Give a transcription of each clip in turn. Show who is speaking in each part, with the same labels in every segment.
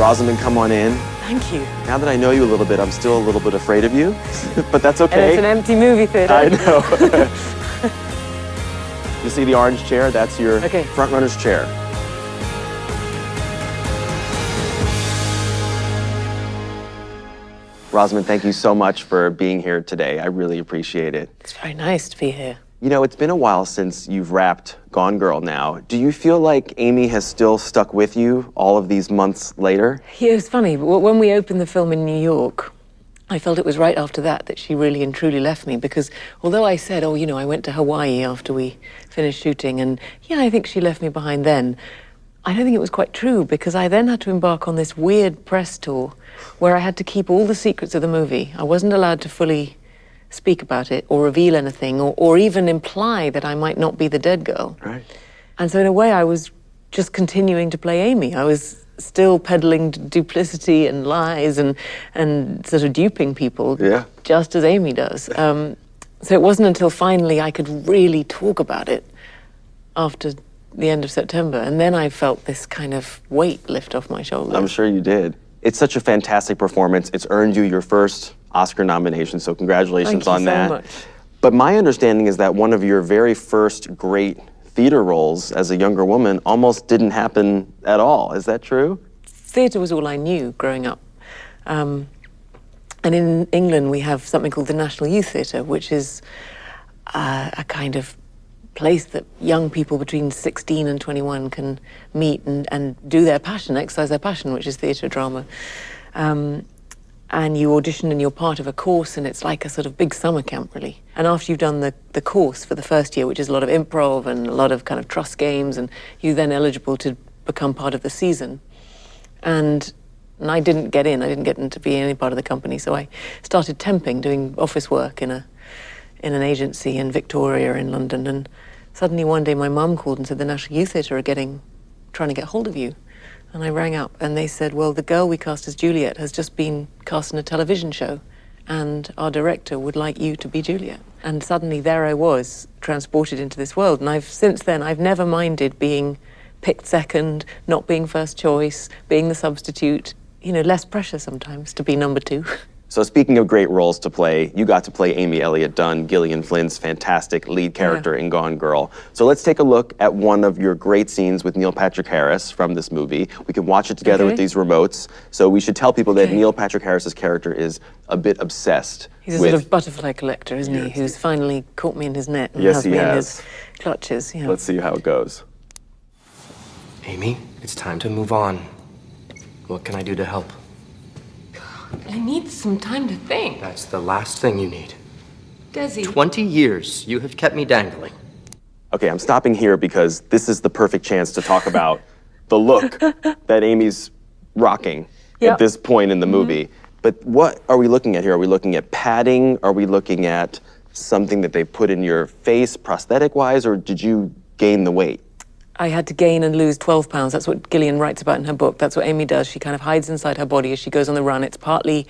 Speaker 1: Rosamund, come on in.
Speaker 2: Thank you.
Speaker 1: Now that I know you a little bit, I'm still a little bit afraid of you, but that's okay.
Speaker 2: And it's an empty movie theater.
Speaker 1: I know. You see the orange chair? That's your FrontRunners chair. Rosamund, thank you so much for being here today. I really appreciate it.
Speaker 2: It's very nice to be here.
Speaker 1: You know, it's been a while since you've wrapped Gone Girl now. Do you feel like Amy has still stuck with you all of these months later?
Speaker 2: Yeah, it's funny. When we opened the film in New York, I felt it was right after that she really and truly left me, because although I said, oh, you know, I went to Hawaii after we finished shooting, and yeah, I think she left me behind then, I don't think it was quite true, because I then had to embark on this weird press tour where I had to keep all the secrets of the movie. I wasn't allowed to fully speak about it or reveal anything or even imply that I might not be the dead girl.
Speaker 1: Right.
Speaker 2: And so in a way I was just continuing to play Amy. I was still peddling duplicity and lies and sort of duping people, just as Amy does. So it wasn't until finally I could really talk about it after the end of September, and then I felt this kind of weight lift off my shoulders.
Speaker 1: I'm sure you did. It's such a fantastic performance. It's earned you your first Oscar nomination, so congratulations on that.
Speaker 2: Thank you so much.
Speaker 1: But my understanding is that one of your very first great theater roles as a younger woman almost didn't happen at all. Is that true?
Speaker 2: Theatre was all I knew growing up. And in England, we have something called the National Youth Theatre, which is a kind of place that young people between 16 and 21 can meet and do their passion, exercise their passion, which is theatre drama. And you audition and you're part of a course, and it's like a sort of big summer camp, really. And after you've done the course for the first year, which is a lot of improv and a lot of kind of trust games, and you're then eligible to become part of the season. And I didn't get in. I didn't get into being any part of the company, so I started temping, doing office work in an agency in Victoria in London. And suddenly one day my mum called and said, the National Youth Theatre are trying to get hold of you. And I rang up and they said, well, the girl we cast as Juliet has just been cast in a television show and our director would like you to be Juliet. And suddenly there I was, transported into this world. And since then, I've never minded being picked second, not being first choice, being the substitute. You know, less pressure sometimes to be number two.
Speaker 1: So speaking of great roles to play, you got to play Amy Elliott Dunn, Gillian Flynn's fantastic lead character in Gone Girl. So let's take a look at one of your great scenes with Neil Patrick Harris from this movie. We can watch it together with these remotes. So we should tell people that Neil Patrick Harris's character is a bit obsessed.
Speaker 2: He's a sort of butterfly collector, isn't he? Who's finally caught me in his net and has me in his clutches. Yeah.
Speaker 1: Let's see how it goes.
Speaker 3: Amy, it's time to move on. What can I do to help?
Speaker 2: I need some time to think.
Speaker 3: That's the last thing you need.
Speaker 2: Desi.
Speaker 3: 20 years you have kept me dangling.
Speaker 1: Okay, I'm stopping here because this is the perfect chance to talk about the look that Amy's rocking at this point in the movie. But what are we looking at here? Are we looking at padding? Are we looking at something that they put in your face prosthetic-wise, or did you gain the weight?
Speaker 2: I had to gain and lose 12 pounds. That's what Gillian writes about in her book. That's what Amy does. She kind of hides inside her body as she goes on the run. It's partly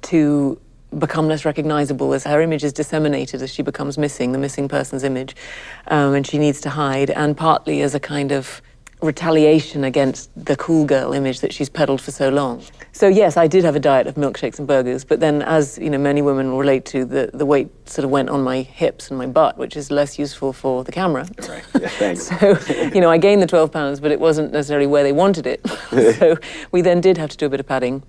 Speaker 2: to become less recognizable as her image is disseminated, as she becomes missing, the missing person's image, and she needs to hide, and partly as a kind of retaliation against the cool girl image that she's peddled for so long. So yes, I did have a diet of milkshakes and burgers, but then, as you know, many women relate to, the weight sort of went on my hips and my butt, which is less useful for the camera.
Speaker 1: Right. Yeah, thanks.
Speaker 2: So, you know, I gained the 12 pounds, but it wasn't necessarily where they wanted it. So we then did have to do a bit of padding.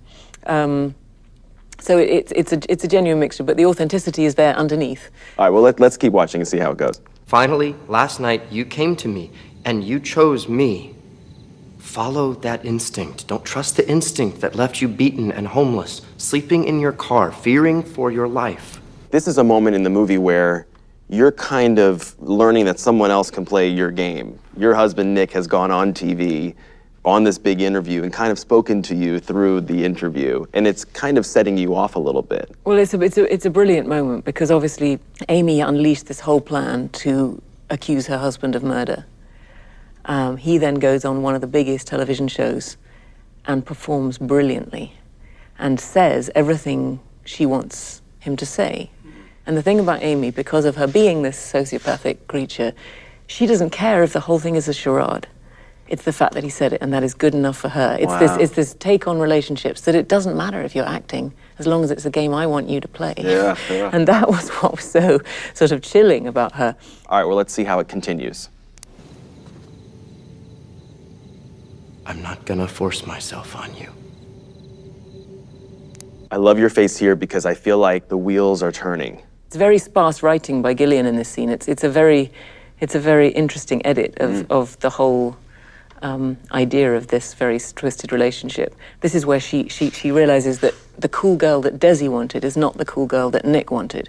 Speaker 2: So it's a genuine mixture, but the authenticity is there underneath.
Speaker 1: All right, well, let's keep watching and see how it goes.
Speaker 3: Finally, last night, you came to me, and you chose me. Follow that instinct. Don't trust the instinct that left you beaten and homeless, sleeping in your car, fearing for your life.
Speaker 1: This is a moment in the movie where you're kind of learning that someone else can play your game. Your husband, Nick, has gone on TV on this big interview and kind of spoken to you through the interview, and it's kind of setting you off a little bit.
Speaker 2: Well, it's a brilliant moment, because obviously Amy unleashed this whole plan to accuse her husband of murder. He then goes on one of the biggest television shows and performs brilliantly and says everything she wants him to say. And the thing about Amy, because of her being this sociopathic creature, she doesn't care if the whole thing is a charade. It's the fact that he said it, and that is good enough for her. It's
Speaker 1: Wow.
Speaker 2: it's this take on relationships that it doesn't matter if you're acting, as long as it's a game I want you to play.
Speaker 1: Yeah, yeah.
Speaker 2: And that was what was so sort of chilling about her.
Speaker 1: All right, well, let's see how it continues.
Speaker 3: I'm not gonna force myself on you.
Speaker 1: I love your face here because I feel like the wheels are turning.
Speaker 2: It's very sparse writing by Gillian in this scene. It's a very interesting edit of the whole idea of this very twisted relationship. This is where she realizes that the cool girl that Desi wanted is not the cool girl that Nick wanted.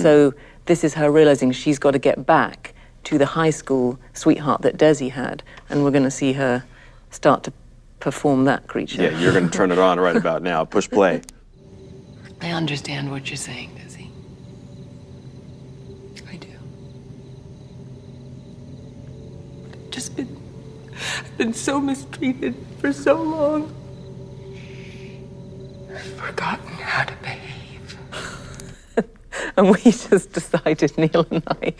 Speaker 2: So this is her realizing she's got to get back to the high school sweetheart that Desi had, and we're going to see her start to perform that creature.
Speaker 1: Yeah, you're going to turn it on right about now. Push play.
Speaker 4: I understand what you're saying, Desi. I do. I've been so mistreated for so long. I've forgotten how to behave.
Speaker 2: And we just decided, Neil and I,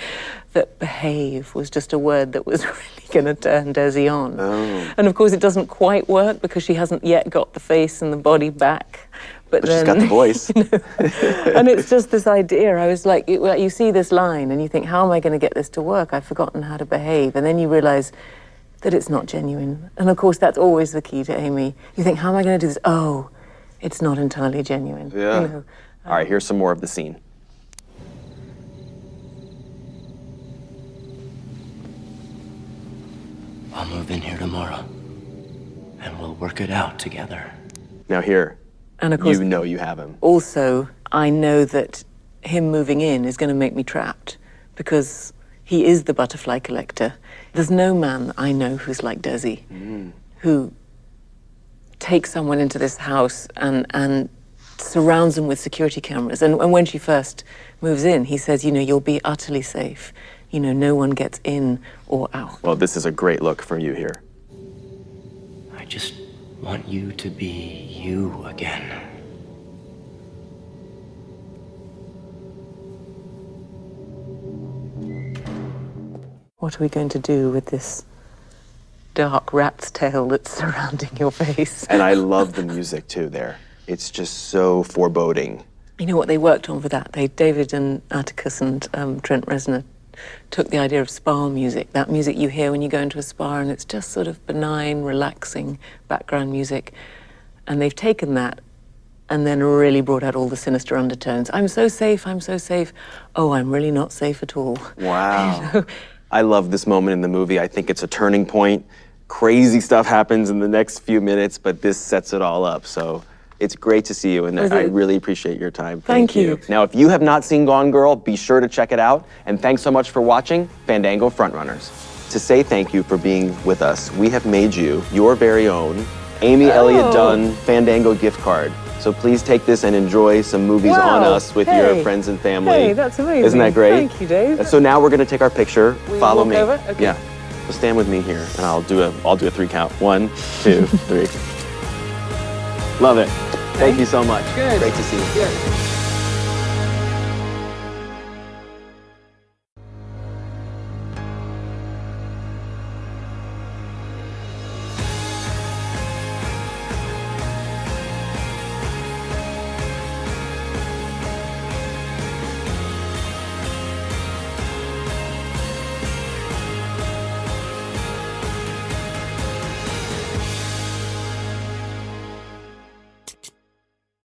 Speaker 2: that behave was just a word that was really going to turn Desi on.
Speaker 1: Oh.
Speaker 2: And of course it doesn't quite work because she hasn't yet got the face and the body back. But
Speaker 1: But
Speaker 2: then,
Speaker 1: she's got the voice.
Speaker 2: you know, and it's just this idea. I was like, you see this line and you think, how am I going to get this to work? I've forgotten how to behave. And then you realize that it's not genuine. And of course, that's always the key to Amy. You think, how am I going to do this? Oh, it's not entirely genuine.
Speaker 1: Yeah.
Speaker 2: You know?
Speaker 1: All right, here's some more of the scene.
Speaker 3: I'll move in here tomorrow, and we'll work it out together.
Speaker 1: Now here,
Speaker 2: And of course,
Speaker 1: you know you have him.
Speaker 2: also, I know that him moving in is going to make me trapped because he is the butterfly collector. There's no man I know who's like Desi, who takes someone into this house and surrounds them with security cameras. And when she first moves in, he says, you know, you'll be utterly safe. You know, no one gets in or out.
Speaker 1: Well, this is a great look for you here.
Speaker 3: I just want you to be you again.
Speaker 2: What are we going to do with this dark rat's tail that's surrounding your face?
Speaker 1: And I love the music too there. It's just so foreboding.
Speaker 2: You know what they worked on for that? David and Atticus and Trent Reznor took the idea of spa music, that music you hear when you go into a spa and it's just sort of benign, relaxing background music. And they've taken that and then really brought out all the sinister undertones. I'm so safe, I'm so safe. Oh, I'm really not safe at all.
Speaker 1: Wow.
Speaker 2: You know?
Speaker 1: I love this moment in the movie. I think it's a turning point. Crazy stuff happens in the next few minutes, but this sets it all up. So it's great to see you, and I really appreciate your time.
Speaker 2: Thank you.
Speaker 1: Now, if you have not seen Gone Girl, be sure to check it out. And thanks so much for watching Fandango FrontRunners. To say thank you for being with us, we have made you your very own Amy Elliott Dunn Fandango gift card. So please take this and enjoy some movies on us with your friends and family.
Speaker 2: Hey, that's amazing.
Speaker 1: Isn't that great?
Speaker 2: Thank you, Dave.
Speaker 1: So now we're going to take our picture. Follow
Speaker 2: walk
Speaker 1: me.
Speaker 2: over? Okay.
Speaker 1: Yeah. So stand with me here, and I'll do a 3 count. 1, 2, 3. Love it. Thank you so much.
Speaker 2: Good.
Speaker 1: Great to see you.
Speaker 2: Good.